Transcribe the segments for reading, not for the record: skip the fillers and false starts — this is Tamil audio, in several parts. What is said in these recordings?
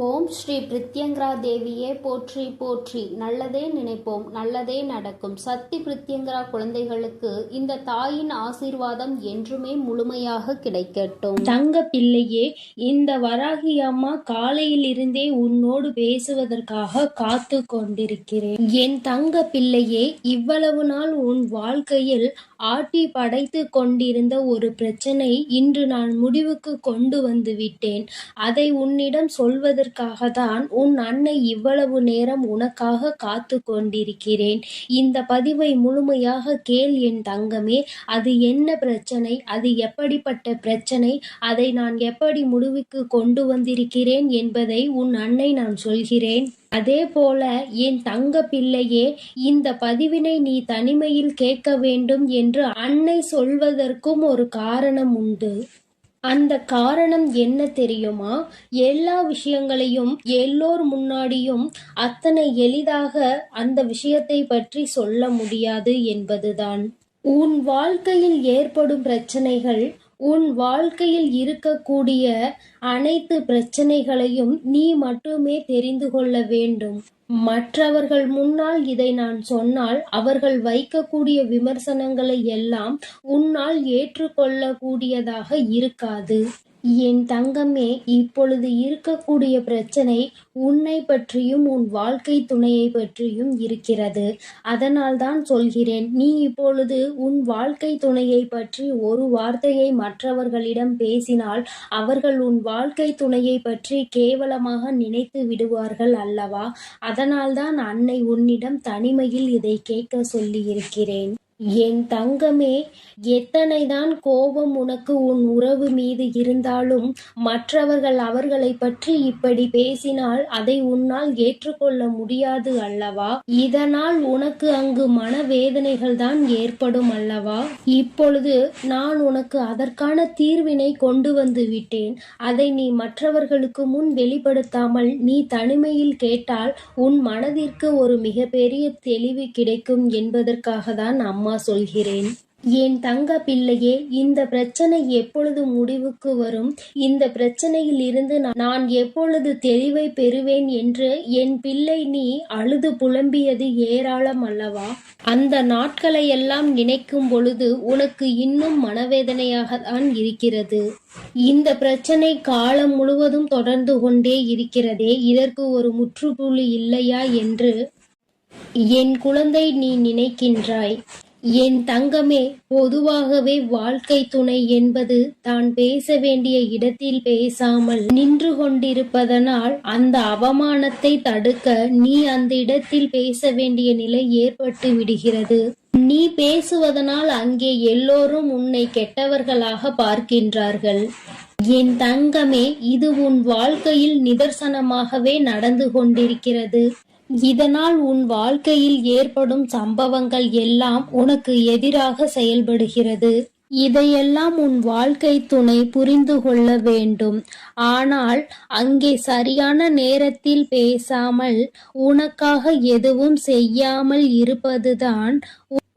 ஓம் ஸ்ரீ பிரித்யங்கரா தேவியே போற்றி போற்றி. நல்லதே நினைப்போம், நல்லதே நடக்கும். சக்தி பிரித்யங்கரா குழந்தைகளுக்கு இந்த தாயின் ஆசீர்வாதம் என்றுமே முழுமையாக கிடைக்கட்டும். தங்க பிள்ளையே, இந்த வராகி அம்மா காலையில் இருந்தே உன்னோடு பேசுவதற்காக காத்து கொண்டிருக்கிறேன். என் தங்க பிள்ளையே, இவ்வளவு நாள் உன் வாழ்க்கையில் ஆட்டி படைத்து கொண்டிருந்த ஒரு பிரச்சனை இன்று நான் முடிவுக்கு கொண்டு வந்து விட்டேன். அதை உன்னிடம் சொல்வதற்காகத்தான் உன் அன்னை இவ்வளவு நேரம் உனக்காக காத்து கொண்டிருக்கிறேன். இந்த பதிவை முழுமையாக கேள் என் தங்கமே. அது என்ன பிரச்சனை, அது எப்படிப்பட்ட பிரச்சனை, அதை நான் எப்படி முடிவுக்கு கொண்டு வந்திருக்கிறேன் என்பதை உன் அன்னை நான் சொல்கிறேன். அதே போல என் தங்க பிள்ளையே, இந்த பதிவினை நீ தனிமையில் கேட்க வேண்டும் என்று அன்னை சொல்வதற்கும் ஒரு காரணம் உண்டு. அந்த காரணம் என்ன தெரியுமா? எல்லா விஷயங்களையும் எல்லோர் முன்னாடியும் அத்தனை எளிதாக அந்த விஷயத்தை பற்றி சொல்ல முடியாது என்பதுதான். உன் வாழ்க்கையில் ஏற்படும் பிரச்சனைகள், உன் வாழ்க்கையில் இருக்கக்கூடிய அனைத்து பிரச்சனைகளையும் நீ மட்டுமே தெரிந்து கொள்ள வேண்டும். மற்றவர்கள் முன்னால் இதை நான் சொன்னால் அவர்கள் வைக்கக்கூடிய விமர்சனங்களை எல்லாம் உன்னால் ஏற்றுக்கொள்ளக்கூடியதாக இருக்காது. என் தங்கமே, இப்பொழுது இருக்கக்கூடிய பிரச்சனை உன்னை பற்றியும் உன் வாழ்க்கை துணையை பற்றியும் இருக்கிறது. அதனால் தான் சொல்கிறேன், நீ இப்பொழுது உன் வாழ்க்கை துணையை பற்றி ஒரு வார்த்தையை மற்றவர்களிடம் பேசினால் அவர்கள் உன் வாழ்க்கை துணையை பற்றி கேவலமாக நினைத்து விடுவார்கள் அல்லவா? அதனால்தான் அன்னை உன்னிடம் தனிமையில் இதை கேட்க சொல்லி இருக்கிறேன். என் தங்கமே, எத்தனைதான் கோபம் உனக்கு உன் உறவு மீது இருந்தாலும் மற்றவர்கள் அவர்களை பற்றி இப்படி பேசினால் அதை உன்னால் ஏற்றுக்கொள்ள முடியாது அல்லவா? இதனால் உனக்கு அங்கு மனவேதனைகள் தான் ஏற்படும் அல்லவா? இப்பொழுது நான் உனக்கு அதற்கான தீர்வினை கொண்டு வந்து விட்டேன். அதை நீ மற்றவர்களுக்கு முன் வெளிப்படுத்தாமல் நீ தனிமையில் கேட்டால் உன் மனதிற்கு ஒரு மிகப்பெரிய தெளிவு கிடைக்கும் என்பதற்காக தான் அம்மா சொல்கிறேன். என் தங்க பிள்ளையே, இந்த பிரச்சனை எப்பொழுது முடிவுக்கு வரும், இந்த பிரச்சனையில் இருந்து நான் எப்பொழுது தெளிவை பெறுவேன் என்று என் பிள்ளை நீ அழுது புலம்பியது ஏராளம் அல்லவா? அந்த நாட்களை எல்லாம் நினைக்கும் பொழுது உனக்கு இன்னும் மனவேதனையாக தான் இருக்கிறது. இந்த பிரச்சனை காலம் முழுவதும் தொடர்ந்து கொண்டே இருக்கிறதே, இதற்கு ஒரு முற்றுப்புள்ளி இல்லையா என்று என் குழந்தை நீ நினைக்கின்றாய். என் தங்கமே, பொதுவாகவே வாழ்க்கை துணை என்பது தான் பேச வேண்டிய இடத்தில் பேசாமல் நின்று கொண்டிருப்பதனால் அந்த அவமானத்தை தடுக்க நீ அந்த இடத்தில் பேச வேண்டிய நிலை ஏற்பட்டு விடுகிறது. நீ பேசுவதனால் அங்கே எல்லோரும் உன்னை கெட்டவர்களாக பார்க்கின்றார்கள். என் தங்கமே, இது உன் வாழ்க்கையில் நிதர்சனமாகவே நடந்து கொண்டிருக்கிறது. இதனால் உன் வாழ்க்கையில் ஏற்படும் சம்பவங்கள் எல்லாம் உனக்கு எதிராக செயல்படுகிறது. இதையெல்லாம் உன் வாழ்க்கை துணை புரிந்து கொள்ள வேண்டும். ஆனால் அங்கே சரியான நேரத்தில் பேசாமல் உனக்காக எதுவும் செய்யாமல் இருப்பதுதான்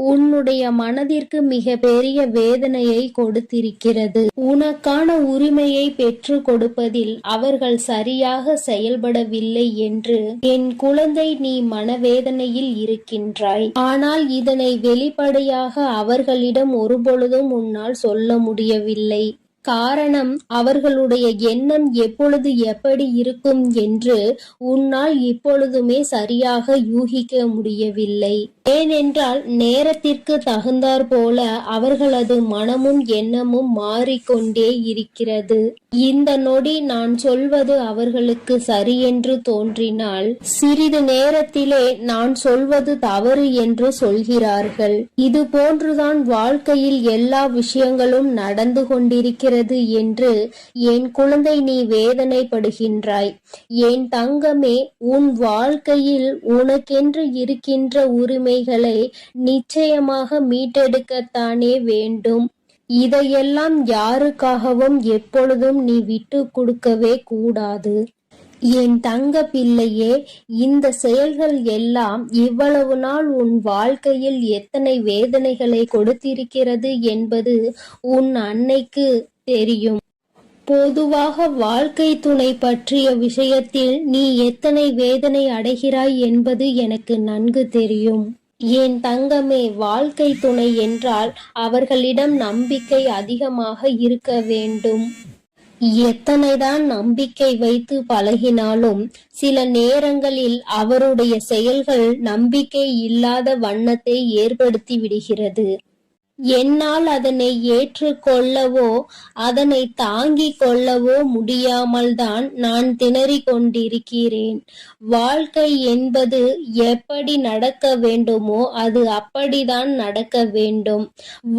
உன்னுடைய மனதிற்கு மிக பெரிய வேதனையை கொடுத்திருக்கிறது. உனக்கான உரிமையை பெற்று கொடுப்பதில் அவர்கள் சரியாக செயல்படவில்லை என்று என் குழந்தை நீ மனவேதனையில் இருக்கின்றாய். ஆனால் இதனை வெளிப்படையாக அவர்களிடம் ஒருபொழுதும் உன்னால் சொல்ல முடியவில்லை. காரணம், அவர்களுடைய எண்ணம் எப்பொழுது எப்படி இருக்கும் என்று உன்னால் இப்பொழுதுமே சரியாக யூகிக்க முடியவில்லை. ஏனென்றால் நேரத்திற்கு தகுந்தாற் போல அவர்களது மனமும் எண்ணமும் மாறிக்கொண்டே இருக்கிறது. இந்த நொடி நான் சொல்வது அவர்களுக்கு சரியென்று தோன்றினால் சிறிது நேரத்திலே நான் சொல்வது தவறு என்று சொல்கிறார்கள். இது போன்றுதான் வாழ்க்கையில் எல்லா விஷயங்களும் நடந்து கொண்டிருக்கிறது என்று என் குழந்தை நீ வேதனைப்படுகின்றாய். என் தங்கமே, உன் வாழ்க்கையில் உனக்கென்று இருக்கின்ற உரிமைகளை நிச்சயமாக மீட்டெடுக்கத்தானே வேண்டும். இதையெல்லாம் யாருக்காகவும் எப்பொழுதும் நீ விட்டு கொடுக்கவே கூடாது. என் தங்க பிள்ளையே, இந்த செயல்கள் எல்லாம் இவ்வளவு நாள் உன் வாழ்க்கையில் எத்தனை வேதனைகளை கொடுத்திருக்கிறது என்பது உன் அன்னைக்கு தெரியும். பொதுவாக வாழ்க்கை துணை பற்றிய விஷயத்தில் நீ எத்தனை வேதனை அடைகிறாய் என்பது எனக்கு நன்கு தெரியும். என் தங்கமே, வாழ்க்கை துணை என்றால் அவர்களிடம் நம்பிக்கை அதிகமாக இருக்க வேண்டும். எத்தனைதான் நம்பிக்கை வைத்து பழகினாலும் சில நேரங்களில் அவருடைய செயல்கள் நம்பிக்கை இல்லாத வண்ணத்தை ஏற்படுத்தி விடுகிறது. என்னால் அதனை ஏற்றுக்கொள்ளவோ அதனை தாங்கிக் கொள்ளவோ முடியாமல் தான் நான் திணறிக் கொண்டிருக்கிறேன். வாழ்க்கை என்பது எப்படி நடக்க வேண்டுமோ அது அப்படிதான் நடக்க வேண்டும்.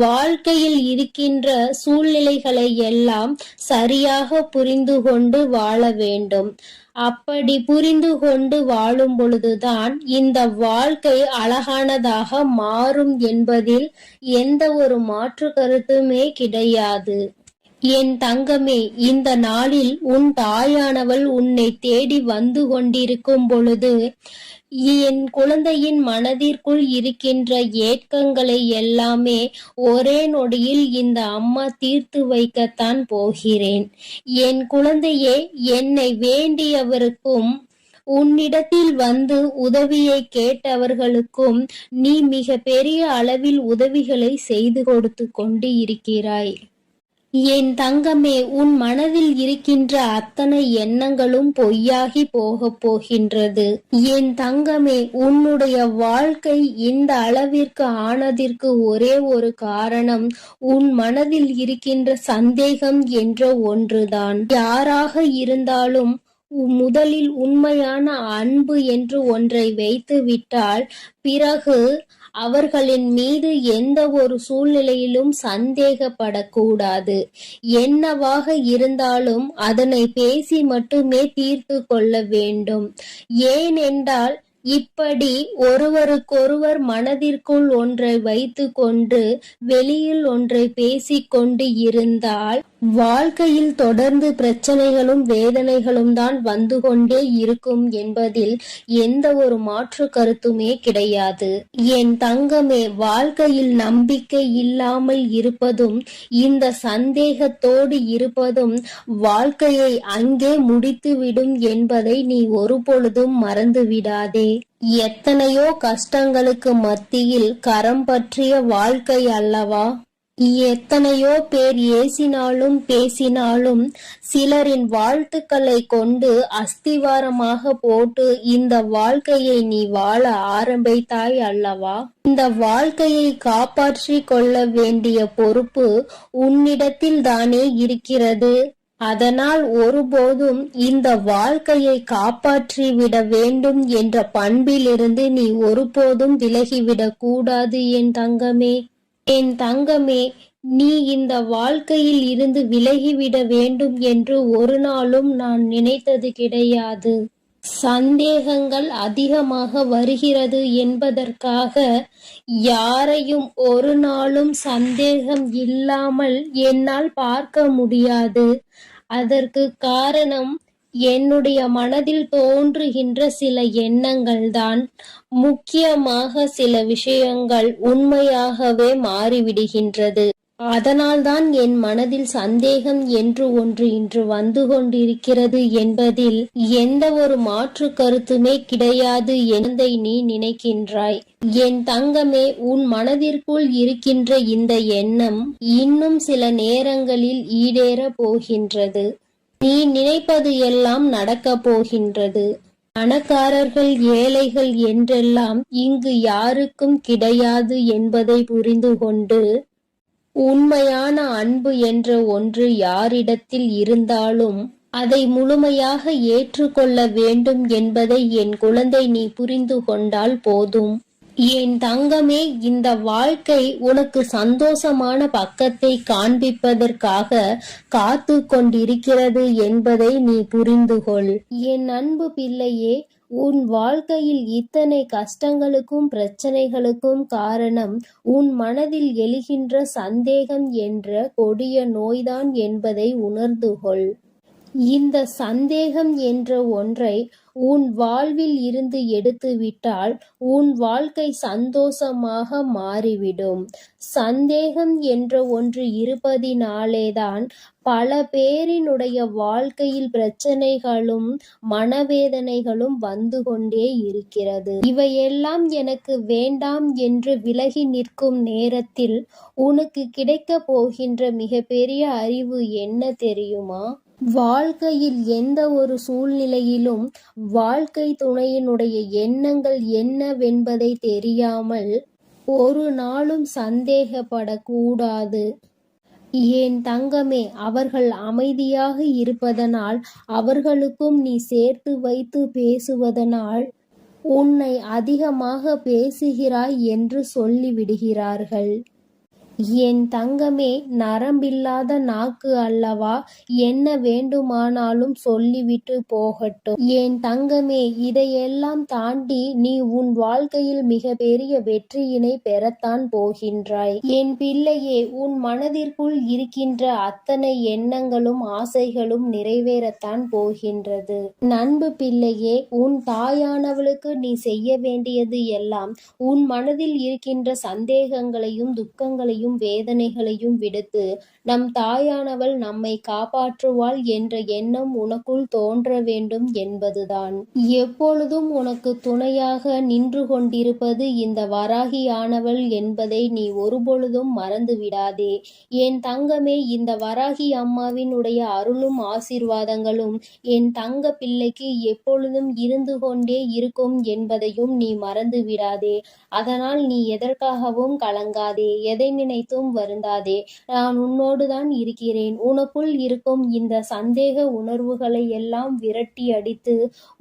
வாழ்க்கையில் இருக்கின்ற சூழ்நிலைகளை எல்லாம் சரியாக புரிந்து கொண்டு வாழ வேண்டும். அப்படி புரிந்து கொண்டு வாழும் பொழுதுதான் இந்த வாழ்க்கை அழகானதாக மாறும் என்பதில் எந்த ஒரு மாற்று கருத்துமே கிடையாது. என் தங்கமே, இந்த நாளில் உன் தாயானவள் உன்னை தேடி வந்து கொண்டிருக்கும் பொழுது என் குழந்தையின் மனதிற்குள் இருக்கின்ற ஏக்கங்களை எல்லாமே ஒரே நொடியில் இந்த அம்மா தீர்த்து வைக்கத்தான் போகிறேன். என் குழந்தையே, என்னை வேண்டியவருக்கும் உன்னிடத்தில் வந்து உதவியை கேட்டவர்களுக்கும் நீ மிக பெரிய அளவில் உதவிகளை செய்து கொடுத்து கொண்டு இருக்கிறாய். என் தங்கமே, உன் மனதில் இருக்கின்ற அத்தனை எண்ணங்களும் பொய்யாகி போகப் போகின்றது. என் தங்கமே, உன்னுடைய வாழ்க்கை இந்த அளவிற்கு ஆனதற்கு ஒரே ஒரு காரணம் உன் மனதில் இருக்கின்ற சந்தேகம் என்ற ஒன்றுதான். யாராக இருந்தாலும் முதலில் உண்மையான அன்பு என்று ஒன்றை வைத்து விட்டால் பிறகு அவர்களின் மீது எந்த ஒரு சூழ்நிலையிலும் சந்தேகப்படக்கூடாது. என்னவாக இருந்தாலும் அதனை பேசி மட்டுமே தீர்த்து கொள்ள வேண்டும். ஏனென்றால் இப்படி ஒருவருக்கொருவர் மனதிற்குள் ஒன்றை வைத்து கொண்டு வெளியில் ஒன்றை பேசிக்கொண்டு இருந்தால் வாழ்க்கையில் தொடர்ந்து பிரச்சனைகளும் வேதனைகளும் தான் வந்து கொண்டே இருக்கும் என்பதில் எந்த ஒரு மாற்று கருத்துமே கிடையாது. என் தங்கமே, வாழ்க்கையில் நம்பிக்கை இல்லாமல் இருப்பதும் இந்த சந்தேகத்தோடு இருப்பதும் வாழ்க்கையை அங்கே முடித்துவிடும் என்பதை நீ ஒருபொழுதும் மறந்து விடாதே. எத்தனையோ கஷ்டங்களுக்கு மத்தியில் கரம் பற்றிய வாழ்க்கை அல்லவா? எத்தனையோ பேர் ஏசினாலும் பேசினாலும் சிலரின் வாழ்த்துக்களை கொண்டு அஸ்திவாரமாக போட்டு இந்த வாழ்க்கையை நீ வாழ ஆரம்பித்தாய் அல்லவா? இந்த வாழ்க்கையை காப்பாற்றி கொள்ள வேண்டிய பொறுப்பு உன்னிடத்தில் தானே இருக்கிறது. அதனால் ஒருபோதும் இந்த வாழ்க்கையை காப்பாற்றி விட வேண்டும் என்ற பண்பிலிருந்து நீ ஒருபோதும் விலகிவிடக் கூடாது என் தங்கமே. என் தங்கமே, நீ இந்த வாழ்க்கையில் இருந்து விலகிவிட வேண்டும் என்று ஒரு நாளும் நான் நினைத்தது கிடையாது. சந்தேகங்கள் அதிகமாக வருகிறது என்பதற்காக யாரையும் ஒரு நாளும் சந்தேகம் இல்லாமல் என்னால் பார்க்க முடியாது. அதற்கு காரணம் என்னுடைய மனதில் தோன்றுகின்ற சில எண்ணங்கள்தான். முக்கியமாக சில விஷயங்கள் உண்மையாகவே மாறிவிடுகின்றது. அதனால்தான் என் மனதில் சந்தேகம் என்று ஒன்று இன்று வந்து கொண்டிருக்கிறது என்பதில் எந்த ஒரு மாற்று கருத்துமே கிடையாது என்பதை நீ நினைக்கின்றாய். என் தங்கமே, உன் மனதிற்குள் இருக்கின்ற இந்த எண்ணம் இன்னும் சில நேரங்களில் ஈடேற போகின்றது. நீ நினைப்பது எல்லாம் நடக்க போகின்றது. பணக்காரர்கள் ஏழைகள் என்றெல்லாம் இங்கு யாருக்கும் கிடையாது என்பதை புரிந்து கொண்டு உண்மையான அன்பு என்ற ஒன்று யாரிடத்தில் இருந்தாலும் அதை முழுமையாக ஏற்றுக்கொள்ள வேண்டும் என்பதை என் குழந்தை நீ புரிந்து கொண்டால் போதும். என் தங்கமே, இந்த வாழ்க்கை உனக்கு சந்தோஷமான பக்கத்தை காண்பிப்பதற்காக காத்து கொண்டிருக்கிறது என்பதை நீ புரிந்து கொள். என் அன்பு பிள்ளையே, உன் வாழ்க்கையில் இத்தனை கஷ்டங்களுக்கும் பிரச்சனைகளுக்கும் காரணம் உன் மனதில் எழுகின்ற சந்தேகம் என்ற கொடிய நோய்தான் என்பதை உணர்ந்து கொள். இந்த சந்தேகம் என்ற ஒன்றை உன் வாழ்வில் இருந்து எடுத்துவிட்டால் உன் வாழ்க்கை சந்தோஷமாக மாறிவிடும். சந்தேகம் என்ற ஒன்று இருப்பதினாலேதான் பல பேரினுடைய வாழ்க்கையில் பிரச்சனைகளும் மனவேதனைகளும் வந்து கொண்டே இருக்கிறது. இவையெல்லாம் எனக்கு வேண்டாம் என்று விலகி நிற்கும் நேரத்தில் உனக்கு கிடைக்கப் போகின்ற மிகப்பெரிய அறிவு என்ன தெரியுமா? வாழ்க்கையில் எந்த ஒரு சூழ்நிலையிலும் வாழ்க்கை துணையினுடைய எண்ணங்கள் என்னவென்பதை தெரியாமல் ஒரு நாளும் சந்தேகப்படக்கூடாது. என் தங்கமே, அவர்கள் அமைதியாக இருப்பதனால், அவர்களுக்கும் நீ சேர்த்து வைத்து பேசுவதனால் உன்னை அதிகமாக பேசுகிறாய் என்று சொல்லிவிடுகிறார்கள். என் தங்கமே, நரம்பில்லாத நாக்கு அல்லவா, என்ன வேண்டுமானாலும் சொல்லிவிட்டு போகட்டும். என் தங்கமே, இதையெல்லாம் தாண்டி நீ உன் வாழ்க்கையில் மிகப்பெரிய வெற்றியினை பெறத்தான் போகின்றாய். என் பிள்ளையே, உன் மனதிற்குள் இருக்கின்ற அத்தனை எண்ணங்களும் ஆசைகளும் நிறைவேறத்தான் போகின்றது. நண்பு பிள்ளையே, உன் தாயானவளுக்கு நீ செய்ய வேண்டியது எல்லாம் உன் மனதில் இருக்கின்ற சந்தேகங்களையும் துக்கங்களையும் வேதனைகளையும் விடுத்து நம் தாயானவள் நம்மை காப்பாற்றுவாள் என்ற எண்ணம் உனக்குள் தோன்ற வேண்டும் என்பதுதான். எப்பொழுதும் உனக்கு துணையாக நின்று கொண்டிருப்பது இந்த வராகியானவள் என்பதை நீ ஒருபொழுதும் மறந்து விடாதே. என் தங்கமே, இந்த வராகி அம்மாவினுடைய அருளும் ஆசீர்வாதங்களும் என் தங்க பிள்ளைக்கு எப்பொழுதும் இருந்து கொண்டே இருக்கும் என்பதையும் நீ மறந்து விடாதே. அதனால் நீ எதற்காகவும் கலங்காதே, எதை நினைத்தும் வருந்தாதே. நான் உன்னோடுதான் இருக்கிறேன். உனக்குள் இருக்கும் இந்த சந்தேக உணர்வுகளை எல்லாம் விரட்டி அடித்து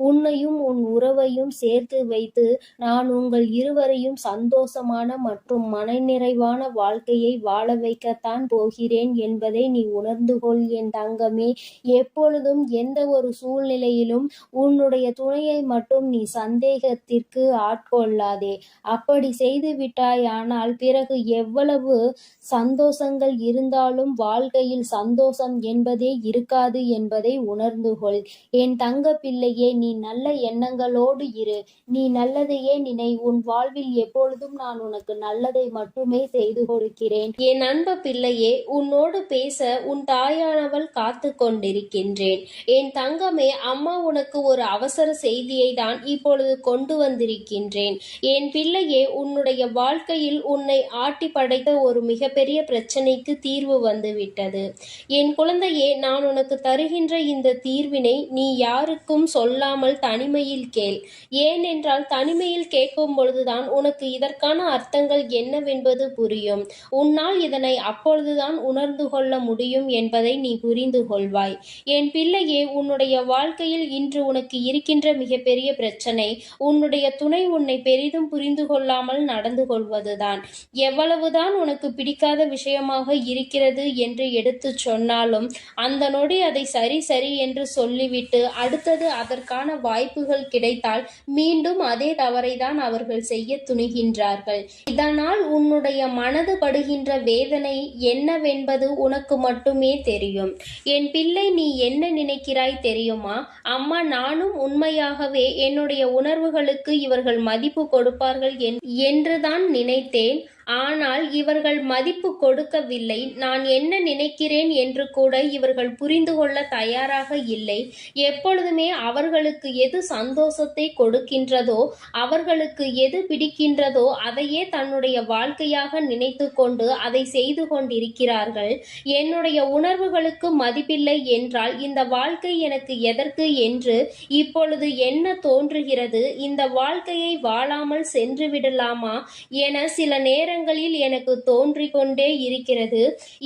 உன்னையும் உன் உறவையும் சேர்த்து வைத்து நான் உங்கள் இருவரையும் சந்தோஷமான மற்றும் மனநிறைவான வாழ்க்கையை வாழ வைக்கத்தான் போகிறேன் என்பதை நீ உணர்ந்து கொள் என் தங்கமே. எப்பொழுதும் எந்த ஒரு சூழ்நிலையிலும் உன்னுடைய துணையை மட்டும் நீ சந்தேகத்திற்கு ஆட்கொள்ளாதே. அப்படி செய்து விட்டாயானால் பிறகு எவ்வளவு சந்தோஷங்கள் இருந்தாலும் வாழ்க்கையில் சந்தோஷம் என்பதே இருக்காது என்பதை உணர்ந்து கொள். என் தங்க பிள்ளையே, நீ நல்ல எண்ணங்களோடு இரு. நீ நல்லதையே நினை. உன் வாழ்வில் எப்பொழுதும் நான் உனக்கு நல்லதை மட்டுமே செய்து கொடுக்கிறேன். என் அன்பு பிள்ளையே, உன்னோடு பேச உன் தாயானவள் காத்து கொண்டிருக்கின்றேன். என் தங்கமே, அம்மா உனக்கு ஒரு அவசர செய்தியை தான் இப்பொழுது கொண்டு வந்திருக்கின்றேன். என் பிள்ளையே, உன்னுடைய வாழ்க்கையில் உன்னை ஆட்டி படைத்த ஒரு மிகப்பெரிய பிரச்சனைக்கு தீர்வு வந்துவிட்டது. என் குழந்தையே, நான் உனக்கு தருகின்ற இந்த தீர்வினை நீ யாருக்கும் சொல்லாமல் தனிமையில் கேள். ஏனென்றால் தனிமையில் கேட்கும் பொழுதுதான் உனக்கு இதற்கான அர்த்தங்கள் என்னவென்பது புரியும். உன்னால் இதனை அப்பொழுதுதான் உணர்ந்து கொள்ள முடியும் என்பதை நீ புரிந்து கொள்வாய். என் பிள்ளையே, உன்னுடைய வாழ்க்கையில் இன்று உனக்கு இருக்கின்ற மிகப்பெரிய பிரச்சனை உன்னுடைய துணை உன்னை பெரிதும் புரிந்து கொள்ளாமல் நடந்து கொள்வதுதான். எவ்வளவுதான் உனக்கு பிடிக்காத விஷயமாக இருக்கிறது என்று எடுத்து சொன்னாலும் அந்த நொடி அதை சரி சரி என்று சொல்லிவிட்டு அடுத்தது அதற்கான வாய்ப்புகள் கிடைத்தால் மீண்டும் அதே தவறை தான் அவர்கள் செய்ய துணிகின்றார்கள். இதனால் உன்னுடைய மனது படுகின்ற வேதனை என்னவென்பது உனக்கு மட்டுமே தெரியும். என் பிள்ளை, நீ என்ன நினைக்கிறாய் தெரியுமா? அம்மா, நானும் உண்மையாகவே என்னுடைய உணர்வுகளுக்கு இவர்கள் மதிப்பு கொடுப்பார்கள் என்றுதான் நினைத்தேன். ஆனால் இவர்கள் மதிப்பு கொடுக்கவில்லை. நான் என்ன நினைக்கிறேன் என்று கூட இவர்கள் புரிந்து கொள்ள தயாராக இல்லை. எப்பொழுதுமே அவர்களுக்கு எது சந்தோஷத்தை கொடுக்கின்றதோ, அவர்களுக்கு எது பிடிக்கின்றதோ அதையே தன்னுடைய வாழ்க்கையாக நினைத்து கொண்டு அதை செய்து கொண்டிருக்கிறார்கள். என்னுடைய உணர்வுகளுக்கு மதிப்பில்லை என்றால் இந்த வாழ்க்கை எனக்கு எதற்கு என்று இப்பொழுது என்ன தோன்றுகிறது? இந்த வாழ்க்கையை வாழாமல் சென்று விடலாமா என சில நேரங்களில் எனக்கு தோன்றிக் கொண்டே இருக்கிறது.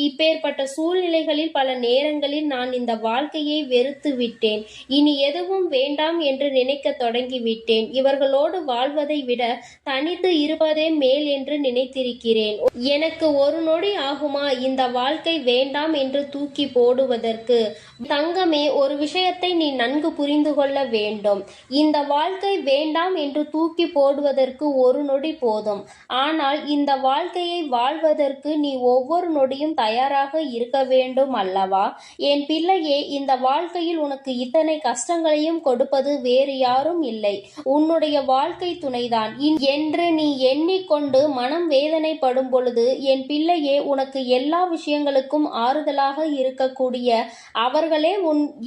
இப்பேற்பட்ட சூழ்நிலைகளில் பல நேரங்களில் நான் இந்த வாழ்க்கையை வெறுத்து விட்டேன். இனி எதுவும் வேண்டாம் என்று நினைக்க தொடங்கிவிட்டேன். இவர்களோடு வாழ்வதை விட தனித்து இருப்பதே மேல் என்று நினைத்திருக்கிறேன். எனக்கு ஒரு நொடி ஆகுமா இந்த வாழ்க்கை வேண்டாம் என்று தூக்கி போடுவதற்கு? தங்கமே, ஒரு விஷயத்தை நீ நன்கு புரிந்து கொள்ள வேண்டும். இந்த வாழ்க்கை வேண்டாம் என்று தூக்கி போடுவதற்கு ஒரு நொடி போதும். ஆனால் இந்த வாழ்க்கையை வாழ்வதற்கு நீ ஒவ்வொரு நொடியும் தயாராக இருக்க வேண்டும் அல்லவா? என் பிள்ளையே, இந்த வாழ்க்கையில் உனக்கு இத்தனை கஷ்டங்களையும் கொடுப்பது வேறு யாரும் இல்லை, உன்னுடைய வாழ்க்கை துணைதான் என்று நீ எண்ணிக்கொண்டு மனம் வேதனைப்படும் பொழுது, என் பிள்ளையே, உனக்கு எல்லா விஷயங்களுக்கும் ஆறுதலாக இருக்கக்கூடிய அவர்களே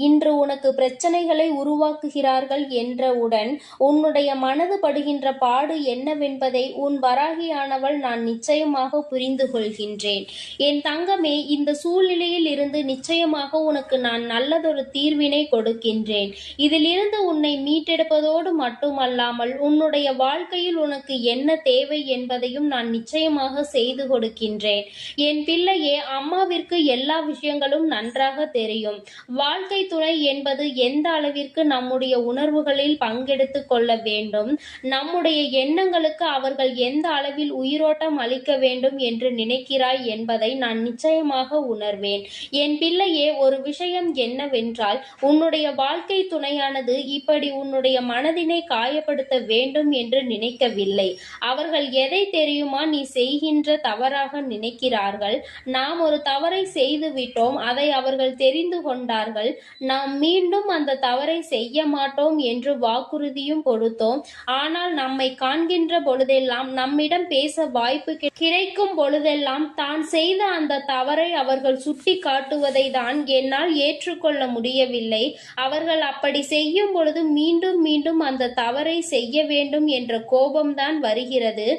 இன்று உனக்கு பிரச்சனைகளை உருவாக்குகிறார்கள் என்றவுடன் உன்னுடைய மனது படுகின்ற பாடு என்னவென்பதை உன் வராகியானவள் நான் நிச்சயமாக புரிந்து கொள்கின்றேன். என் தங்கமே, இந்த சூழ்நிலையில் இருந்து நிச்சயமாக உனக்கு நான் நல்லதொரு தீர்வினை கொடுக்கின்றேன். இதிலிருந்து உன்னை மீட்டெடுப்பதோடு மட்டுமல்லாமல் உன்னுடைய வாழ்க்கையில் உனக்கு என்ன தேவை என்பதையும் நான் நிச்சயமாக செய்து கொடுக்கின்றேன். என் பிள்ளையே, அம்மாவிற்கு எல்லா விஷயங்களும் நன்றாக தெரியும். வாழ்க்கை துணை என்பது எந்த அளவிற்கு நம்முடைய உணர்வுகளில் பங்கெடுத்து கொள்ள வேண்டும், நம்முடைய எண்ணங்களுக்கு அவர்கள் எந்த அளவில் உயிரோட்டம் அளிக்க வேண்டும் என்று நினைக்கிறாய் என்பதை நான் நிச்சயமாக உணர்வேன். என் பிள்ளையே, ஒரு விஷயம் என்னவென்றால், உன்னுடைய வாழ்க்கை துணையானது இப்படி உன்னுடைய மனதினை காயப்படுத்த வேண்டும் என்று நினைக்கவில்லை. அவர்கள் எதை தெரியுமா நீ செய்கின்ற தவறாக நினைக்கிறார்கள். நாம் ஒரு தவறை செய்து விட்டோம், அதை அவர்கள் தெரிந்து கொண்டார்கள். நாம் மீண்டும் அந்த தவறை செய்ய மாட்டோம் என்று வாக்குறுதியும் கொடுத்தோம். ஆனால் நம்மை காண்கின்ற பொழுதெல்லாம், நம்மிடம் பேச வாய்ப்பு கிடைக்கும் பொழுதெல்லாம் தான் செய்த அந்த தவறை அவர்கள் சுட்டி காட்டுவதை தான் என்னால் ஏற்றுக்கொள்ள முடியவில்லை. அவர்கள் அப்படி செய்யும் பொழுது மீண்டும் மீண்டும் அந்த தவறை செய்ய வேண்டும் என்ற கோபம்தான் வருகிறது.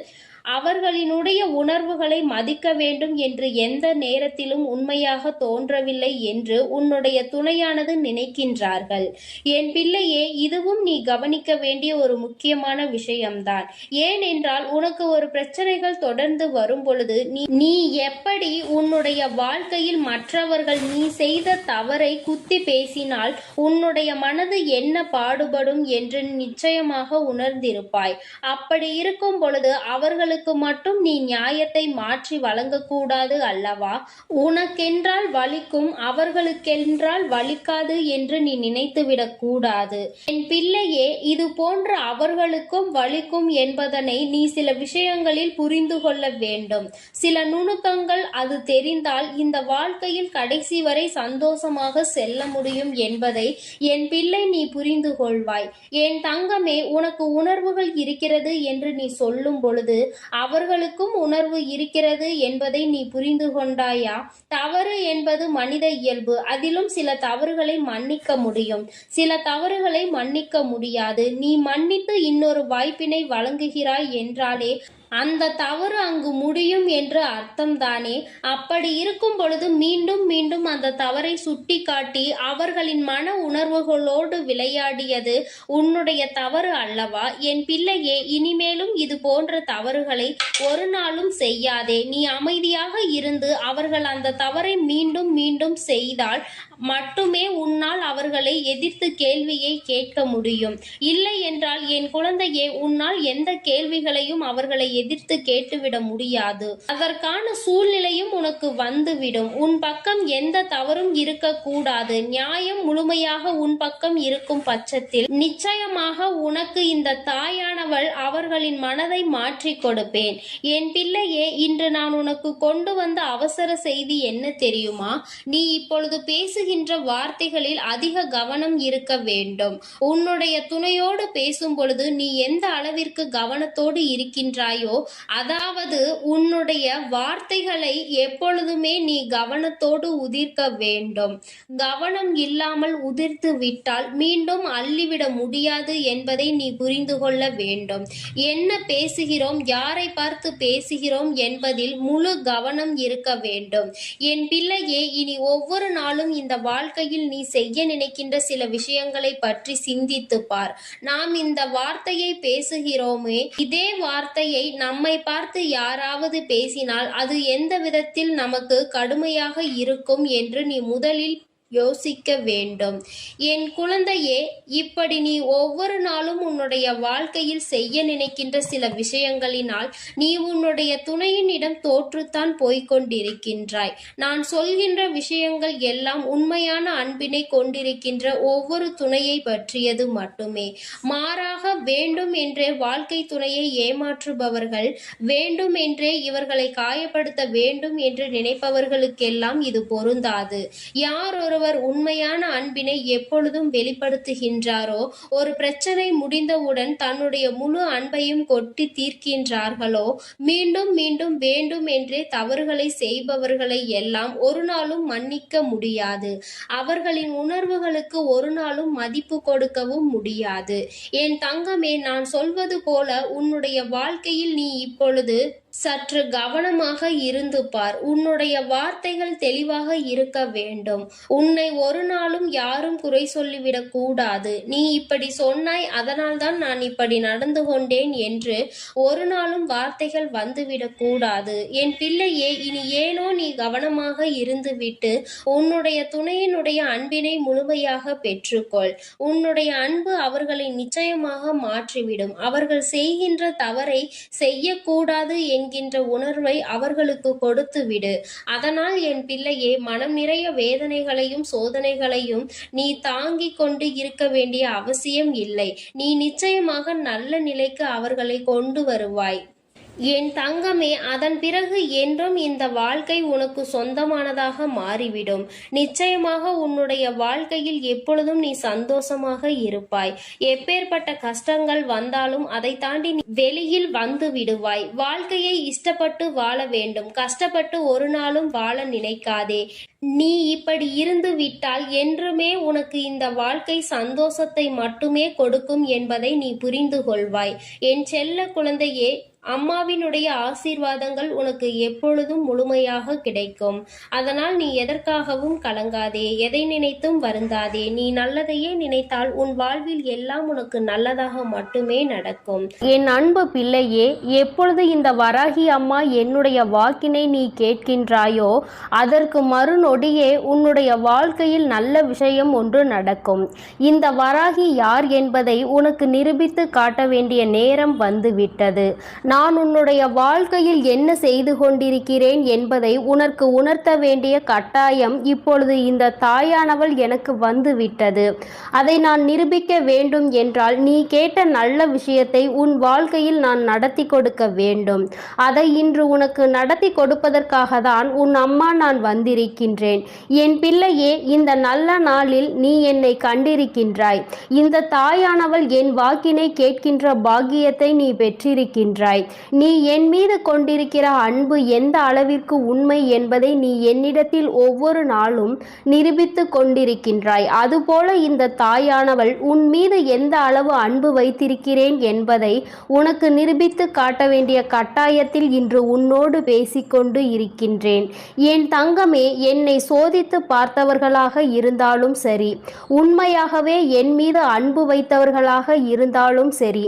அவர்களினுடைய உணர்வுகளை மதிக்க வேண்டும் என்று எந்த நேரத்திலும் உண்மையாக தோன்றவில்லை என்று உன்னுடைய துணையானது நினைக்கின்றார்கள். என் பிள்ளையே, இதுவும் நீ கவனிக்க வேண்டிய ஒரு முக்கியமான விஷயம்தான். ஏனென்றால் உனக்கு ஒரு பிரச்சனைகள் தொடர்ந்து வரும் பொழுது நீ எப்படி உன்னுடைய வாழ்க்கையில் மற்றவர்கள் நீ செய்த தவறை குத்தி பேசினால் உன்னுடைய மனது என்ன பாடுபடும் என்று நிச்சயமாக உணர்ந்திருப்பாய். அப்படி இருக்கும் பொழுது அவர்களுக்கு மட்டும் நீ நியாயத்தை மாற்றி வழங்கக்கூடாது அல்லவா? உனக்கென்றால் வலிக்கும், அவர்களுக்கென்றால் வலிக்காது என்று நீ நினைத்துவிடக் கூடாது. என் பிள்ளையே, இது போன்ற அவர்களுக்கும் வலிக்கும் என்பதனை நீ சில விஷயங்களில் புரிந்து கொள்ள வேண்டும். சில நுணுக்கங்கள் அது தெரிந்தால் இந்த வாழ்க்கையில் கடைசி வரை சந்தோஷமாக செல்ல முடியும் என்பதை என் பிள்ளை நீ புரிந்து கொள்வாய். என் தங்கமே, உனக்கு உணர்வுகள் இருக்கிறது என்று நீ சொல்லும் பொழுது அவர்களுக்கும் உணர்வு இருக்கிறது என்பதை நீ புரிந்து கொண்டாயா? தவறு என்பது மனித இயல்பு. அதிலும் சில தவறுகளை மன்னிக்க முடியும், சில தவறுகளை மன்னிக்க முடியாது. நீ மன்னித்து இன்னொரு வாய்ப்பினை வழங்குகிறாய் என்றாலே அந்த தவறு அங்கு முடியும் என்று அர்த்தம்தானே? அப்படி இருக்கும் பொழுது மீண்டும் மீண்டும் அந்த தவறை சுட்டி காட்டி அவர்களின் மன உணர்வுகளோடு விளையாடியது உன்னுடைய தவறு அல்லவா? என் பிள்ளையே, இனிமேலும் இது போன்ற தவறுகளை ஒரு நாளும் செய்யாதே. நீ அமைதியாக இருந்து அவர்கள் அந்த தவறை மீண்டும் மீண்டும் செய்தால் மட்டுமே உன்னால் அவர்களை எதிர்த்து கேள்வியை கேட்க முடியும். இல்லை என்றால் என் குழந்தையே, உன்னால் எந்த கேள்விகளையும் அவர்களை எதிர்த்து கேட்டுவிட முடியாது. அதற்கான சூழ்நிலையும் உனக்கு வந்துவிடும். உன் பக்கம் எந்த தவறும் இருக்கக்கூடாது. நியாயம் முழுமையாக உன் பக்கம் இருக்கும் பட்சத்தில் நிச்சயமாக உனக்கு இந்த தாயானவள் அவர்களின் மனதை மாற்றி கொடுப்பேன். என் பிள்ளையே, இன்று நான் உனக்கு கொண்டு வந்த அவசர செய்தி என்ன தெரியுமா? நீ இப்பொழுது பேசுகின்ற வார்த்தைகளில் அதிக கவனம் இருக்க வேண்டும். உன்னுடைய துணையோடு பேசும் பொழுது நீ எந்த அளவிற்கு கவனத்தோடு இருக்கின்றாயோ, அதாவது உன்னுடைய வார்த்தைகளை எப்பொழுதுமே நீ கவனத்தோடு உதிர்க்க வேண்டும். கவனம் இல்லாமல் உதிர்த்து விட்டால் மீண்டும் அள்ளிவிட முடியாது என்பதை நீ புரிந்து கொள்ள வேண்டும். என்ன பேசுகிறோம், யாரை பார்த்து பேசுகிறோம் என்பதில் முழு கவனம் இருக்க வேண்டும். என் பிள்ளையே, இனி ஒவ்வொரு நாளும் இந்த வாழ்க்கையில் நீ செய்ய நினைக்கின்ற சில விஷயங்களை பற்றி சிந்தித்து பார். நாம் இந்த வார்த்தையை பேசுகிறோமே, இதே வார்த்தையை நம்மை பார்த்து யாராவது பேசினால் அது எந்த விதத்தில் நமக்கு கடுமையாக இருக்கும் என்று நீ முதலில் யோசிக்க வேண்டும். என் குழந்தையே, இப்படி நீ ஒவ்வொரு நாளும் உன்னுடைய வாழ்க்கையில் செய்ய நினைக்கின்ற சில விஷயங்களினால் நீ உன்னுடைய துணையினிடம் தோற்றுத்தான் போய்கொண்டிருக்கின்றாய். நான் சொல்கின்ற விஷயங்கள் எல்லாம் உண்மையான அன்பினை கொண்டிருக்கின்ற ஒவ்வொரு துணையை பற்றியது மட்டுமே. மாறாக வேண்டும் என்றே வாழ்க்கை துணையை ஏமாற்றுபவர்கள், வேண்டும் என்றே இவர்களை காயப்படுத்த வேண்டும் என்று நினைப்பவர்களுக்கெல்லாம் இது பொருந்தாது. யார் ஒருவர் உண்மையான அன்பினை எப்பொழுதும் வெளிப்படுத்துகின்றாரோ, ஒரு பிரச்சனை முடிந்தவுடன் தன்னுடைய முழு அன்பையும் கொட்டி தீர்க்கின்றார்களோ, மீண்டும் மீண்டும் வேண்டும் என்றே தவறுகளை செய்பவர்களை எல்லாம் ஒரு நாளும் மன்னிக்க முடியாது. அவர்களின் உணர்வுகளுக்கு ஒரு நாளும் மதிப்பு கொடுக்கவும் முடியாது. என் தங்கமே, நான் சொல்வது போல உன்னுடைய வாழ்க்கையில் நீ இப்பொழுது சற்று கவனமாக இருந்து பார். உன்னுடைய வார்த்தைகள் தெளிவாக இருக்க வேண்டும். உன்னை ஒரு நாளும் யாரும் குறை சொல்லிவிடக் கூடாது. நீ இப்படி சொன்னாய், அதனால்தான் நான் இப்படி நடந்து கொண்டேன் என்று ஒரு நாளும் வார்த்தைகள் வந்துவிடக் கூடாது. என் பிள்ளையே, இனி ஏனோ நீ கவனமாக இருந்துவிட்டு உன்னுடைய துணையினுடைய அன்பினை முழுமையாக பெற்றுக்கொள். உன்னுடைய அன்பு அவர்களை நிச்சயமாக மாற்றிவிடும். அவர்கள் செய்கின்ற தவறை செய்யக்கூடாது என்கின்ற உணர்வை அவர்களுக்கு கொடுத்து விடு. அதனால் என் பிள்ளையே, மனம் நிறைய வேதனைகளையும் சோதனைகளையும் நீ தாங்கிக் கொண்டு இருக்க வேண்டிய அவசியம் இல்லை. நீ நிச்சயமாக நல்ல நிலைக்கு அவர்களை கொண்டு வருவாய். என் தங்கமே, அதன் பிறகு என்றும் இந்த வாழ்க்கை உனக்கு சொந்தமானதாக மாறிவிடும். நிச்சயமாக உன்னுடைய வாழ்க்கையில் எப்பொழுதும் நீ சந்தோஷமாக இருப்பாய். எப்பேற்பட்ட கஷ்டங்கள் வந்தாலும் அதை தாண்டி நீ வெளியில் வந்து விடுவாய். வாழ்க்கையை இஷ்டப்பட்டு வாழ வேண்டும். கஷ்டப்பட்டு ஒரு நாளும் வாழ நினைக்காதே. நீ இப்படி இருந்து விட்டால் என்றுமே உனக்கு இந்த வாழ்க்கை சந்தோஷத்தை மட்டுமே கொடுக்கும் என்பதை நீ புரிந்து கொள்வாய். என் செல்ல குழந்தையே, அம்மாவினுடைய ஆசீர்வாதங்கள் உனக்கு எப்பொழுதும் முழுமையாக கிடைக்கும். அதனால் நீ எதற்காகவும் கலங்காதே, எதை நினைத்தும் வருந்தாதே. நீ நல்லதையே நினைத்தால் உன் வாழ்வில் எல்லாம் உனக்கு நல்லதாக மட்டுமே நடக்கும். என் அன்பு பிள்ளையே, எப்பொழுது இந்த வராகி அம்மா என்னுடைய வாக்கினை நீ கேட்கின்றாயோ, அதற்கு மறுநொடியே உன்னுடைய வாழ்க்கையில் நல்ல விஷயம் ஒன்று நடக்கும். இந்த வராகி யார் என்பதை உனக்கு நிரூபித்து காட்ட வேண்டிய நேரம் வந்துவிட்டது. நான் உன்னுடைய வாழ்க்கையில் என்ன செய்து கொண்டிருக்கிறேன் என்பதை உனக்கு உணர்த்த வேண்டிய கட்டாயம் இப்பொழுது இந்த தாயானவள் எனக்கு வந்துவிட்டது. அதை நான் நிரூபிக்க வேண்டும் என்றால் நீ கேட்ட நல்ல விஷயத்தை உன் வாழ்க்கையில் நான் நடத்தி கொடுக்க வேண்டும். அதை இன்று உனக்கு நடத்தி கொடுப்பதற்காக தான் உன் அம்மா நான் வந்திருக்கின்றேன். என் பிள்ளையே, இந்த நல்ல நாளில் நீ என்னை கண்டிருக்கின்றாய். இந்த தாயானவள் என் வாக்கினை கேட்கின்ற பாக்கியத்தை நீ பெற்றிருக்கின்றாய். நீ என் மீது கொண்டிருக்கிற அன்பு எந்த அளவிற்கு உண்மை என்பதை நீ என்னிடத்தில் ஒவ்வொரு நாளும் நிரூபித்து கொண்டிருக்கின்றாய். அதுபோல இந்த தாயானவள் உன் மீது எந்த அளவு அன்பு வைத்திருக்கிறேன் என்பதை உனக்கு நிரூபித்து காட்ட வேண்டிய கட்டாயத்தில் இன்று உன்னோடு பேசிக்கொண்டு இருக்கின்றேன். என் தங்கமே, என்னை சோதித்து பார்த்தவர்களாக இருந்தாலும் சரி, உண்மையாகவே என் மீது அன்பு வைத்தவர்களாக இருந்தாலும் சரி,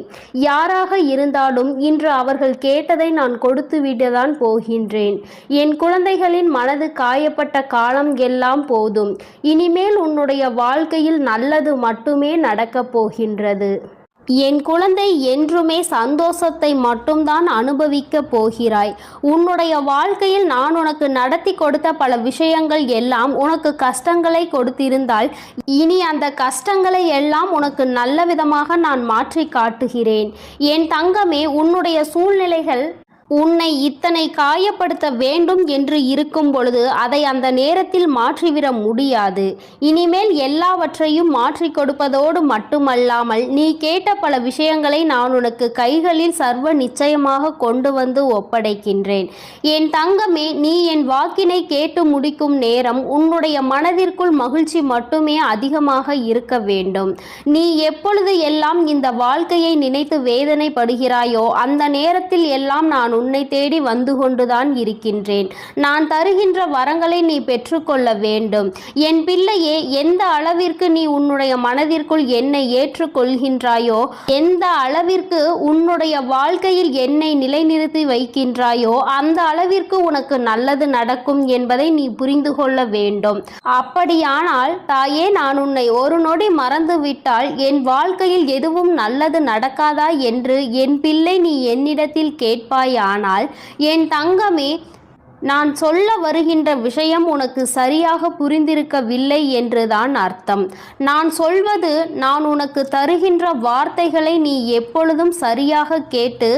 யாராக இருந்தாலும் இன்று அவர்கள் கேட்டதை நான் கொடுத்து விடத்தான் போகின்றேன். என் குழந்தைகளின் மனது காயப்பட்ட காலம் எல்லாம் போதும். இனிமேல் உன்னுடைய வாழ்க்கையில் நல்லது மட்டுமே நடக்கப் போகின்றது. என் குழந்தை, என்றுமே சந்தோஷத்தை மட்டும்தான் அனுபவிக்க போகிறாய். உன்னுடைய வாழ்க்கையில் நான் உனக்கு நடத்தி கொடுத்த பல விஷயங்கள் எல்லாம் உனக்கு கஷ்டங்களை கொடுத்திருந்தால் இனி அந்த கஷ்டங்களை எல்லாம் உனக்கு நல்ல விதமாக நான் மாற்றி காட்டுகிறேன். என் தங்கமே, உன்னுடைய சூழ்நிலைகள் உன்னை இத்தனை காயப்படுத்த வேண்டும் என்று இருக்கும் பொழுது அதை அந்த நேரத்தில் மாற்றிவிட முடியாது. இனிமேல் எல்லாவற்றையும் மாற்றி கொடுப்பதோடு மட்டுமல்லாமல் நீ கேட்ட பல விஷயங்களை நான் உனக்கு கைகளில் சர்வ நிச்சயமாக கொண்டு வந்து ஒப்படைக்கின்றேன். என் தங்கமே, நீ என் வாக்கினை கேட்டு முடிக்கும் நேரம் உன்னுடைய மனதிற்குள் மகிழ்ச்சி மட்டுமே அதிகமாக இருக்க வேண்டும். நீ எப்பொழுது எல்லாம் இந்த வாழ்க்கையை நினைத்து வேதனைப்படுகிறாயோ அந்த நேரத்தில் எல்லாம் நான் உன்னை தேடி வந்து கொண்டுதான் இருக்கின்றேன். நான் தருகின்ற வரங்களை நீ பெற்றுக்கொள்ள வேண்டும். என் பிள்ளையே, எந்த அளவிற்கு நீ உன்னுடைய மனதிற்குள் என்னை ஏற்றுக்கொள்கின்றாயோ, எந்த அளவிற்கு உன்னுடைய வாழ்க்கையில் என்னை நிலைநிறுத்தி வைக்கின்றாயோ, அந்த அளவிற்கு உனக்கு நல்லது நடக்கும் என்பதை நீ புரிந்து கொள்ள வேண்டும். அப்படியானால் தாயே, நான் உன்னை ஒரு நொடி மறந்துவிட்டால் என் வாழ்க்கையில் எதுவும் நல்லது நடக்காதா என்று என் பிள்ளை நீ என்னிடத்தில் கேட்பாயானால், என் தங்கமே, நான் சொல்ல வருகின்ற விஷயம் உனக்கு சரியாக புரிந்திருக்கவில்லை என்றுதான் அர்த்தம். நான் சொல்வது, நான் உனக்கு தருகின்ற வார்த்தைகளை நீ எப்பொழுதும் சரியாக கேட்டு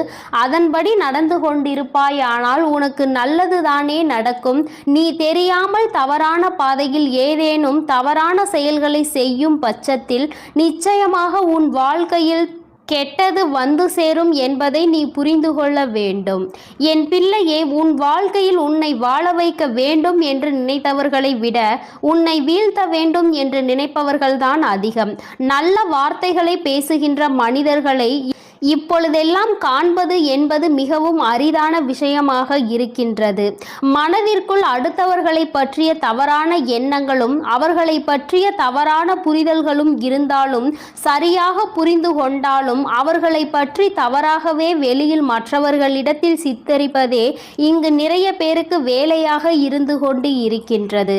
அதன்படி நடந்து கொண்டிருப்பாயானால் உனக்கு நல்லதுதானே நடக்கும். நீ தெரியாமல் தவறான பாதையில் ஏதேனும் தவறான செயல்களை செய்யும் பட்சத்தில் நிச்சயமாக உன் வாழ்க்கையில் கெட்டது வந்து சேரும் என்பதை நீ புரிந்து கொள்ள வேண்டும். என் பிள்ளையே, உன் வாழ்க்கையில் உன்னை வாழ வைக்க வேண்டும் என்று நினைத்தவர்களை விட உன்னை வீழ்த்த வேண்டும் என்று நினைப்பவர்கள்தான் அதிகம். நல்ல வார்த்தைகளை பேசுகின்ற மனிதர்களை இப்பொழுதெல்லாம் காண்பது என்பது மிகவும் அரிதான விஷயமாக இருக்கின்றது. மனதிற்குள் அடுத்தவர்களை பற்றிய தவறான எண்ணங்களும் அவர்களை பற்றிய தவறான புரிதல்களும் இருந்தாலும், சரியாக புரிந்து கொண்டாலும் அவர்களை பற்றி தவறாகவே வெளியில் மற்றவர்களிடத்தில் சித்தரிப்பதே இங்கு நிறைய பேருக்கு வேலையாக இருந்து கொண்டு இருக்கின்றது.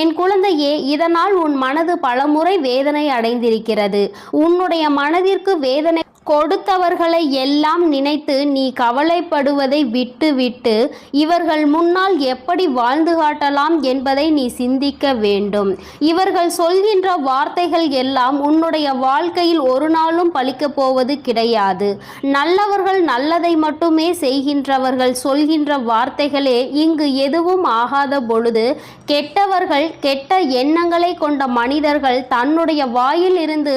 என் குழந்தையே, இதனால் உன் மனது பலமுறை வேதனை அடைந்திருக்கிறது. உன்னுடைய மனதிற்கு வேதனை கொடுத்தவர்களை எல்லாம் நினைத்து நீ கவலைப்படுவதை விட்டுவிட்டு இவர்கள் முன்னால் எப்படி வாழ்ந்து காட்டலாம் என்பதை நீ சிந்திக்க வேண்டும். இவர்கள் சொல்கின்ற வார்த்தைகள் எல்லாம் உன்னுடைய வாழ்க்கையில் ஒரு நாளும் பலிக்கப் போவது கிடையாது. நல்லவர்கள் நல்லதை மட்டுமே செய்கின்றவர்கள் சொல்கின்ற வார்த்தைகளே இங்கு எதுவும் ஆகாத பொழுது, கெட்டவர்கள், கெட்ட எண்ணங்களை கொண்ட மனிதர்கள் தன்னுடைய வாயில் இருந்து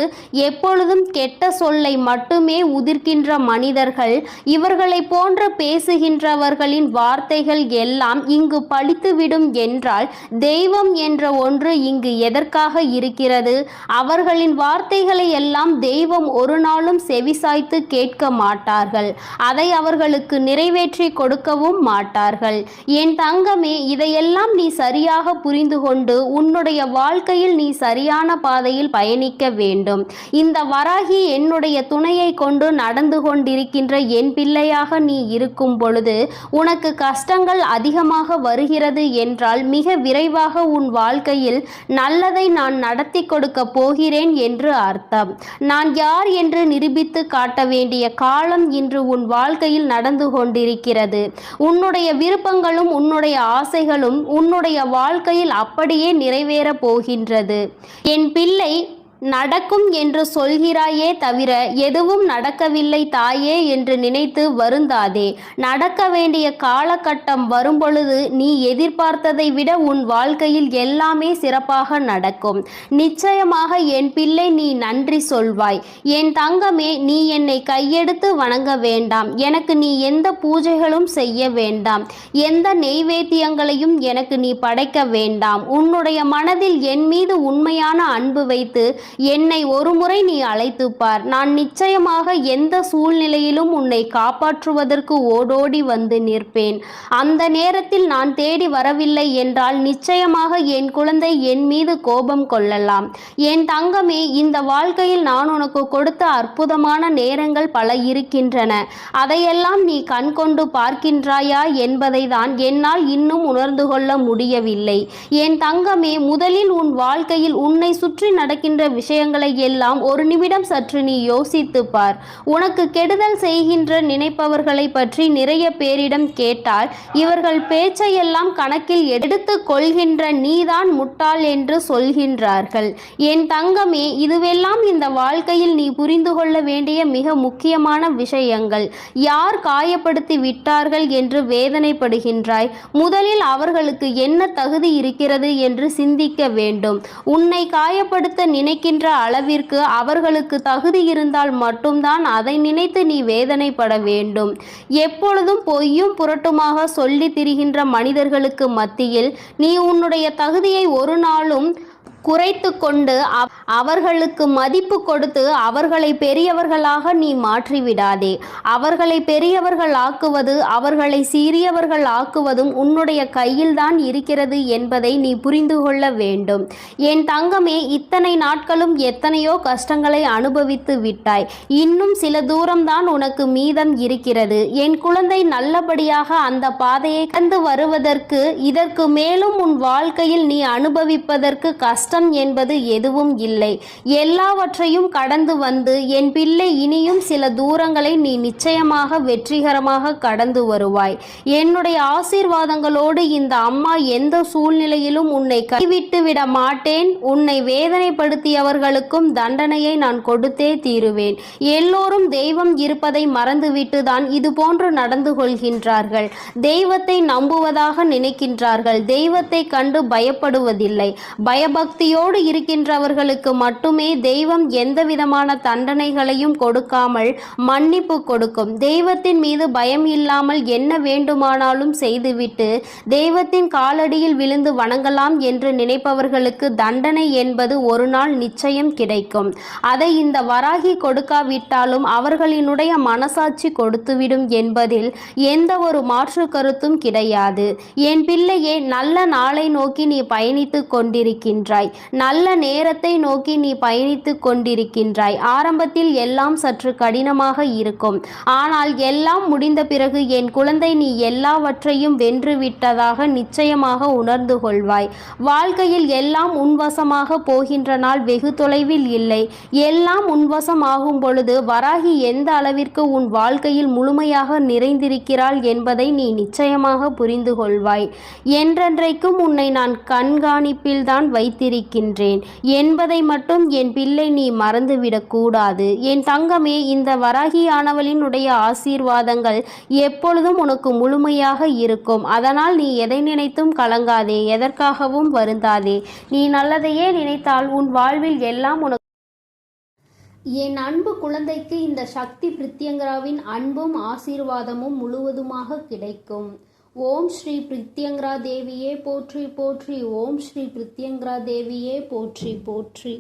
எப்பொழுதும் கெட்ட சொல்லை மட்டுமே உதிர்க்கின்ற மனிதர்கள், இவர்களை போன்ற பேசுகின்றவர்களின் வார்த்தைகள் எல்லாம் இங்கு பலித்துவிடும் என்றால் தெய்வம் என்ற ஒன்று இங்கு எதற்காக இருக்கிறது? அவர்களின் வார்த்தைகளை எல்லாம் தெய்வம் ஒரு நாளும் செவிசாய்த்து கேட்க மாட்டார்கள். அதை அவர்களுக்கு நிறைவேற்றி கொடுக்கவும் மாட்டார்கள். என் தங்கமே, இதையெல்லாம் நீ சரியாக புரிந்து கொண்டு உன்னுடைய வாழ்க்கையில் நீ சரியான பாதையில் பயணிக்க வேண்டும். இந்த வராகி என்னுடைய துணையை கொண்டு நடந்து கொண்டிருக்கின்ற என் பிள்ளையாக நீ இருக்கும் பொழுது உனக்கு கஷ்டங்கள் அதிகமாக வருகிறது என்றால் மிக விரைவாக உன் வாழ்க்கையில் நல்லதை நான் நடத்தி கொடுக்க போகிறேன் என்று அர்த்தம். நான் யார் என்று நிரூபித்து காட்ட வேண்டிய காலம் இன்று உன் வாழ்க்கையில் நடந்து கொண்டிருக்கிறது. உன்னுடைய விருப்பங்களும் உன்னுடைய ஆசைகளும் உன்னுடைய வாழ்க்கையில் அப்படியே நிறைவேற போகின்றது. என் பிள்ளை, நடக்கும் என்று சொல்கிறாயே தவிர எதுவும் நடக்கவில்லை தாயே என்று நினைத்து வருந்தாதே. நடக்க வேண்டிய காலகட்டம் வரும்பொழுது நீ எதிர்பார்த்ததை விட உன் வாழ்க்கையில் எல்லாமே சிறப்பாக நடக்கும். நிச்சயமாக என் பிள்ளை, நீ நன்றி சொல்வாய். என் தங்கமே, நீ என்னை கையெடுத்து வணங்க வேண்டாம். எனக்கு நீ எந்த பூஜைகளும் செய்ய வேண்டாம். எந்த நெய்வேத்தியங்களையும் எனக்கு நீ படைக்க வேண்டாம். உன்னுடைய மனதில் என் மீது உண்மையான அன்பு வைத்து என்னை ஒருமுறை நீ அழைத்து பார். நான் நிச்சயமாக எந்த சூழ்நிலையிலும் உன்னை காப்பாற்றுவதற்கு ஓடோடி வந்து நிற்பேன். அந்த நேரத்தில் நான் தேடி வரவில்லை என்றால் நிச்சயமாக என் குழந்தை என் மீது கோபம் கொள்ளலாம். என் தங்கமே, இந்த வாழ்க்கையில் நான் உனக்கு கொடுத்த அற்புதமான நேரங்கள் பல இருக்கின்றன. அதையெல்லாம் நீ கண் கொண்டு பார்க்கின்றாயா என்பதை தான் என்னால் இன்னும் உணர்ந்து கொள்ள முடியவில்லை. என் தங்கமே, முதலில் உன் வாழ்க்கையில் உன்னை சுற்றி நடக்கின்ற விஷயங்களை எல்லாம் ஒரு நிமிடம் சற்று நீ யோசித்து பார். உனக்கு கெடுதல் செய்கின்ற நினைப்பவர்களை பற்றி நிறைய பேரிடம் கேட்டால் இவர்கள் பேச்சையெல்லாம் கணக்கில் எடுத்து கொள்கின்ற நீதான் முட்டாள் என்று சொல்கின்றார்கள். என் தங்கமே, இதுவெல்லாம் இந்த வாழ்க்கையில் நீ புரிந்து கொள்ள வேண்டிய மிக முக்கியமான விஷயங்கள். யார் காயப்படுத்தி விட்டார்கள் என்று வேதனைப்படுகின்றாய்? முதலில் அவர்களுக்கு என்ன தகுதி இருக்கிறது என்று சிந்திக்க வேண்டும். உன்னை காயப்படுத்த நினைக்கின்ற அளவிற்கு அவர்களுக்கு தகுதி இருந்தால் மட்டும்தான் அதை நினைத்து நீ வேதனைப்பட வேண்டும். எப்பொழுதும் பொய்யும் புரட்டுமாக சொல்லி திரிகின்ற மனிதர்களுக்கு மத்தியில் நீ உன்னுடைய தகுதியை ஒரு நாளும் குறைத்து கொண்டு அவர்களுக்கு மதிப்பு கொடுத்து அவர்களை பெரியவர்களாக நீ மாற்றிவிடாதே. அவர்களை பெரியவர்கள் ஆக்குவது அவர்களை சிறியவர்கள் ஆக்குவதும் உன்னுடைய கையில்தான் இருக்கிறது என்பதை நீ புரிந்து கொள்ள வேண்டும். என் தங்கமே, இத்தனை நாட்களும் எத்தனையோ கஷ்டங்களை அனுபவித்து விட்டாய். இன்னும் சில தூரம்தான் உனக்கு மீதம் இருக்கிறது. என் குழந்தை நல்லபடியாக அந்த பாதையை கடந்து வருவதற்கு இதற்கு மேலும் உன் வாழ்க்கையில் நீ அனுபவிப்பதற்கு கஷ்டம் என்பது எதுவும் இல்லை. எல்லாவற்றையும் கடந்து வந்து என் பிள்ளை இனியும் சில தூரங்களை நீ நிச்சயமாக வெற்றிகரமாக கடந்து வருவாய். என்னுடைய ஆசீர்வாதங்களோடு இந்த அம்மா எந்த சூழ்நிலையிலும் உன்னை கைவிட்டு விட மாட்டேன். உன்னை வேதனைப்படுத்தியவர்களுக்கும் தண்டனையை நான் கொடுத்தே தீருவேன். எல்லோரும் தெய்வம் இருப்பதை மறந்துவிட்டு தான் இது போன்று நடந்து கொள்கின்றார்கள். தெய்வத்தை நம்புவதாக நினைக்கின்றார்கள். தெய்வத்தை கண்டு பயப்படுவதில்லை. பயபக்தியோடு இருக்கின்றவர்களுக்கு மட்டுமே தெய்வம் எந்த விதமான தண்டனைகளையும் கொடுக்காமல் மன்னிப்பு கொடுக்கும். தெய்வத்தின் மீது பயம் இல்லாமல் என்ன வேண்டுமானாலும் செய்துவிட்டு தெய்வத்தின் காலடியில் விழுந்து வணங்கலாம் என்று நினைப்பவர்களுக்கு தண்டனை என்பது ஒரு நாள் நிச்சயம் கிடைக்கும். அதை இந்த வராகி கொடுக்காவிட்டாலும் அவர்களினுடைய மனசாட்சி கொடுத்துவிடும் என்பதில் எந்த ஒரு மாற்று கருத்தும் கிடையாது. என் பிள்ளையே, நல்ல நாளை நோக்கி நீ பயணித்து கொண்டிருக்கின்றாய். நல்ல நேரத்தை நோக்கி நீ பயணித்து கொண்டிருக்கின்றாய். ஆரம்பத்தில் எல்லாம் சற்று கடினமாக இருக்கும். ஆனால் எல்லாம் முடிந்த பிறகு என் குழந்தை, நீ எல்லாவற்றையும் வென்று விட்டதாக நிச்சயமாக உணர்ந்து கொள்வாய். வாழ்க்கையில் எல்லாம் உன்வசமாக போகின்ற நாள் வெகு தொலைவில் இல்லை. எல்லாம் உன்வசம் ஆகும் பொழுது வராகி எந்த அளவிற்கு உன் வாழ்க்கையில் முழுமையாக நிறைந்திருக்கிறாள் என்பதை நீ நிச்சயமாக புரிந்து கொள்வாய். என்றென்றைக்கும் உன்னை நான் கண்காணிப்பில் தான் வைத்திருக்கின்றேன் என்பதை மட்டும் என் பிள்ளை நீ மறந்துவிடக் கூடாது. என் தங்கமே, இந்த வராகியானவளினுடைய ஆசீர்வாதங்கள் எப்பொழுதும் உனக்கு முழுமையாக இருக்கும். அதனால் நீ எதை நினைத்தும் கலங்காதே, எதற்காகவும் வருந்தாதே. நீ நல்லதையே நினைத்தால் உன் வாழ்வில் எல்லாம் உனக்கு. என் அன்பு குழந்தைக்கு இந்த சக்தி பிரித்யங்கராவின் அன்பும் ஆசீர்வாதமும் முழுவதுமாக கிடைக்கும். ஓம் ஸ்ரீ பிரித்யங்கரா தேவியே போற்றி போற்றி. ஓம் ஸ்ரீ பிரித்யங்கரா தேவியே போற்றி போற்றி.